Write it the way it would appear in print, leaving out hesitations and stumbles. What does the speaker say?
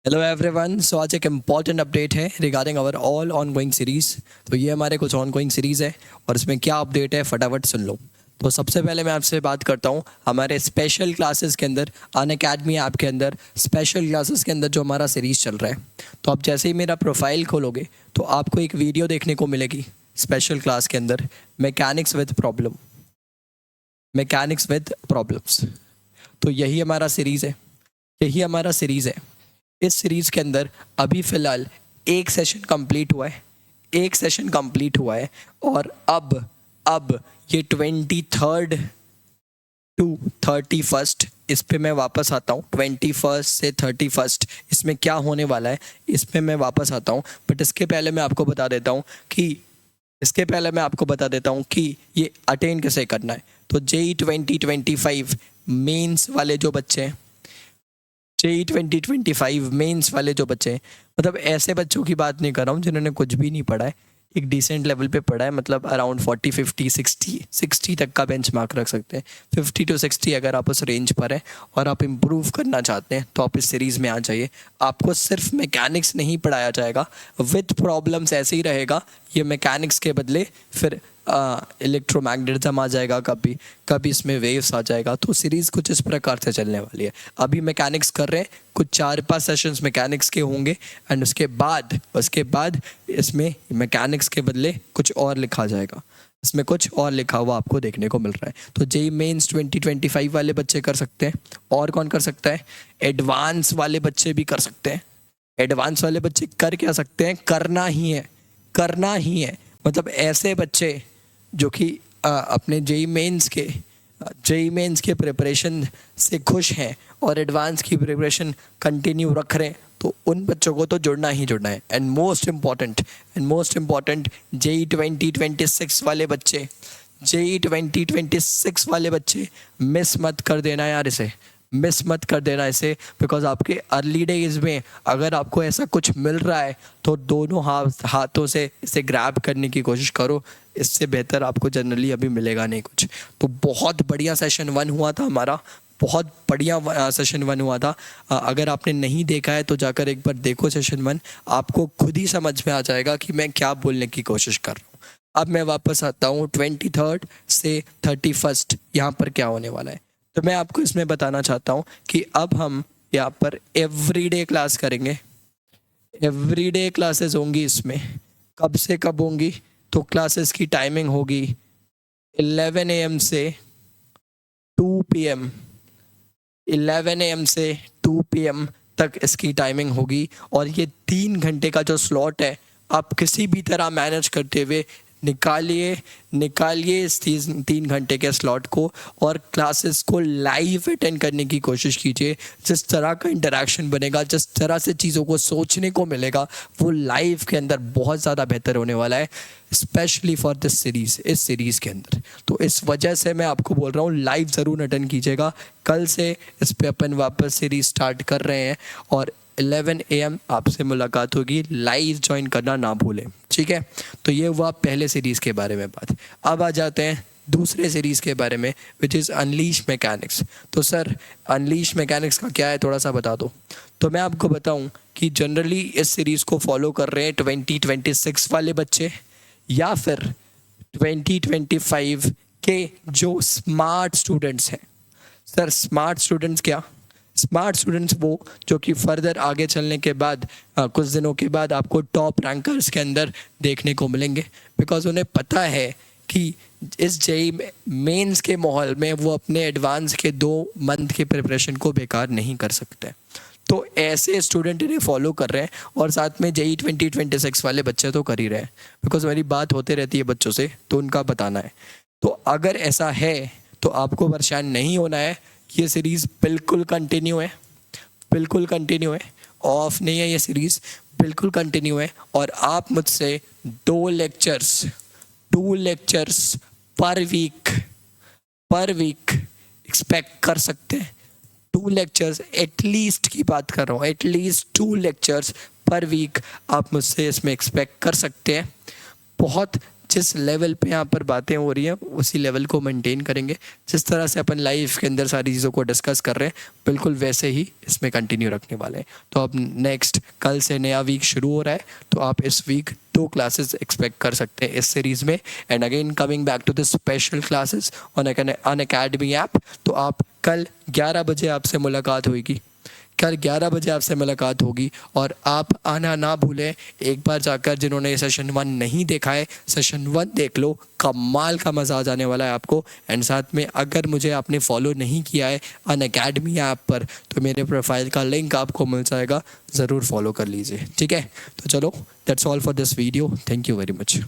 Hello everyone. So आज एक important update है regarding our all ongoing series. तो ये हमारे कुछ ऑन गोइंग सीरीज़ है और इसमें क्या अपडेट है फटाफट सुन लो। तो सबसे पहले मैं आपसे बात करता हूँ हमारे स्पेशल क्लासेस के अंदर, अनअकैडमी ऐप के अंदर स्पेशल क्लासेस के अंदर जो हमारा सीरीज़ चल रहा है। तो आप जैसे ही मेरा प्रोफाइल खोलोगे तो आपको एक वीडियो देखने को मिलेगी स्पेशल क्लास के अंदर, मैकेनिक्स विद प्रॉब्लम्स। तो यही हमारा सीरीज़ है, यही हमारा सीरीज़ है। इस सीरीज़ के अंदर अभी फ़िलहाल एक सेशन कंप्लीट हुआ है, एक सेशन कंप्लीट हुआ है और अब ये 23rd टू 31st इस पे मैं वापस आता हूँ। 21st से 31st इसमें क्या होने वाला है इस पे मैं वापस आता हूँ। बट इसके पहले मैं आपको बता देता हूँ कि ये अटेन कैसे करना है। तो JEE 2025 मेंस वाले जो बच्चे हैं, JEE 2025 मेंस वाले जो बच्चे हैं, मतलब ऐसे बच्चों की बात नहीं कर रहा हूँ जिन्होंने कुछ भी नहीं पढ़ा है, एक डिसेंट लेवल पे पढ़ा है, मतलब अराउंड 40 50 60 तक का बेंच मार्क रख सकते हैं। 50 to 60 अगर आप उस रेंज पर हैं और आप इम्प्रूव करना चाहते हैं तो आप इस सीरीज़ में आ जाइए। आपको सिर्फ मैकेनिक्स नहीं पढ़ाया जाएगा, विथ प्रॉब्लम्स ऐसे ही रहेगा। ये मैकेनिक्स के बदले फिर इलेक्ट्रोमैग्नेटिज्म आ जाएगा, कभी कभी इसमें वेव्स आ जाएगा। तो सीरीज़ कुछ इस प्रकार से चलने वाली है। अभी मैकेनिक्स कर रहे हैं, कुछ 4-5 सेशंस मैकेनिक्स के होंगे एंड उसके बाद इसमें मैकेनिक्स के बदले कुछ और लिखा जाएगा, इसमें कुछ और लिखा हुआ आपको देखने को मिल रहा है। तो JEE मेंस 2025 वाले बच्चे कर सकते हैं। और कौन कर सकता है? एडवांस वाले बच्चे भी कर सकते हैं। एडवांस वाले बच्चे कर क्या सकते हैं? करना ही है। मतलब ऐसे बच्चे जो कि अपने JEE मेंस के प्रिपरेशन से खुश हैं और एडवांस की प्रिपरेशन कंटिन्यू रख रहे हैं, तो उन बच्चों को तो जुड़ना ही जुड़ना है। एंड मोस्ट इम्पॉर्टेंट JEE 2026 वाले बच्चे, JEE 2026 वाले बच्चे मिस मत कर देना यार, इसे बिकॉज आपके अर्ली डेज में अगर आपको ऐसा कुछ मिल रहा है तो दोनों हाथों से इसे ग्रैब करने की कोशिश करो। इससे बेहतर आपको जनरली अभी मिलेगा नहीं कुछ। तो बहुत बढ़िया सेशन 1 हुआ था हमारा, बहुत बढ़िया सेशन 1 हुआ था। अगर आपने नहीं देखा है तो जाकर एक बार देखो सेशन 1, आपको खुद ही समझ में आ जाएगा कि मैं क्या बोलने की कोशिश कर रहा हूँ। अब मैं वापस आता हूँ 23rd से 31st, यहाँ पर क्या होने वाला है। तो मैं आपको इसमें बताना चाहता हूँ कि अब हम यहाँ पर एवरीडे क्लास करेंगे। एवरीडे क्लासेस होंगी इसमें। कब से कब होंगी? तो क्लासेस की टाइमिंग होगी 11 AM से 2 PM। 11 AM से 2 PM तक इसकी टाइमिंग होगी और ये 3 घंटे का जो स्लॉट है आप किसी भी तरह मैनेज करते हुए निकालिए इस 3 घंटे के स्लॉट को और क्लासेस को लाइव अटेंड करने की कोशिश कीजिए। जिस तरह का इंटरेक्शन बनेगा, जिस तरह से चीज़ों को सोचने को मिलेगा, वो लाइव के अंदर बहुत ज़्यादा बेहतर होने वाला है, स्पेशली फॉर दिस सीरीज़, इस सीरीज़ के अंदर। तो इस वजह से मैं आपको बोल रहा हूँ लाइव ज़रूर अटेंड कीजिएगा। कल से इस पे अपन वापस सीरीज़ स्टार्ट कर रहे हैं और 11 AM आपसे मुलाकात होगी। लाइव ज्वाइन करना ना भूलें, ठीक है। तो ये हुआ पहले सीरीज़ के बारे में बात। अब आ जाते हैं दूसरे सीरीज़ के बारे में, विच इज़ अनलीश मैकेनिक्स। तो सर अनलीश मैकेनिक्स का क्या है, थोड़ा सा बता दो। तो मैं आपको बताऊं कि जनरली इस सीरीज़ को फॉलो कर रहे हैं 2026 वाले बच्चे या फिर 2025 के जो स्मार्ट स्टूडेंट्स हैं। सर स्मार्ट स्टूडेंट्स क्या? स्मार्ट स्टूडेंट्स वो जो कि फर्दर आगे चलने के बाद कुछ दिनों के बाद आपको टॉप रैंकर्स के अंदर देखने को मिलेंगे, बिकॉज उन्हें पता है कि इस JEE मेंस के माहौल में वो अपने एडवांस के 2 मंथ के प्रिपरेशन को बेकार नहीं कर सकते। तो ऐसे स्टूडेंट इन्हें फॉलो कर रहे हैं और साथ में JEE 2026 वाले बच्चे तो कर ही रहे हैं, बिकॉज मेरी बात होते रहती है बच्चों से तो उनका बताना है। तो अगर ऐसा है तो आपको परेशान नहीं होना है। ये सीरीज़ बिल्कुल कंटिन्यू है, ऑफ नहीं है ये सीरीज़, बिल्कुल कंटिन्यू है। और आप मुझसे 2 लेक्चर्स पर वीक एक्सपेक्ट कर सकते हैं। 2 लेक्चर्स एटलीस्ट की बात कर रहा हूँ, एटलीस्ट 2 लेक्चर्स पर वीक आप मुझसे इसमें एक्सपेक्ट कर सकते हैं। बहुत जिस लेवल पे यहाँ पर बातें हो रही हैं उसी लेवल को मेंटेन करेंगे। जिस तरह से अपन लाइफ के अंदर सारी चीज़ों को डिस्कस कर रहे हैं बिल्कुल वैसे ही इसमें कंटिन्यू रखने वाले हैं। तो अब नेक्स्ट कल से नया वीक शुरू हो रहा है, तो आप इस वीक 2 क्लासेस एक्सपेक्ट कर सकते हैं इस सीरीज़ में। And again coming back to the special classes on Unacademy app. तो आप कल 11 बजे आपसे मुलाकात होगी, कल 11 बजे आपसे मुलाकात होगी। और आप आना ना भूलें, एक बार जाकर जिन्होंने सेशन 1 नहीं देखा है सेशन 1 देख लो, कमाल का मज़ा आ जाने वाला है आपको। एंड साथ में अगर मुझे आपने फॉलो नहीं किया है अनअकैडमी ऐप पर तो मेरे प्रोफाइल का लिंक आपको मिल जाएगा, ज़रूर फॉलो कर लीजिए, ठीक है। तो चलो that's all for this video, thank you very much.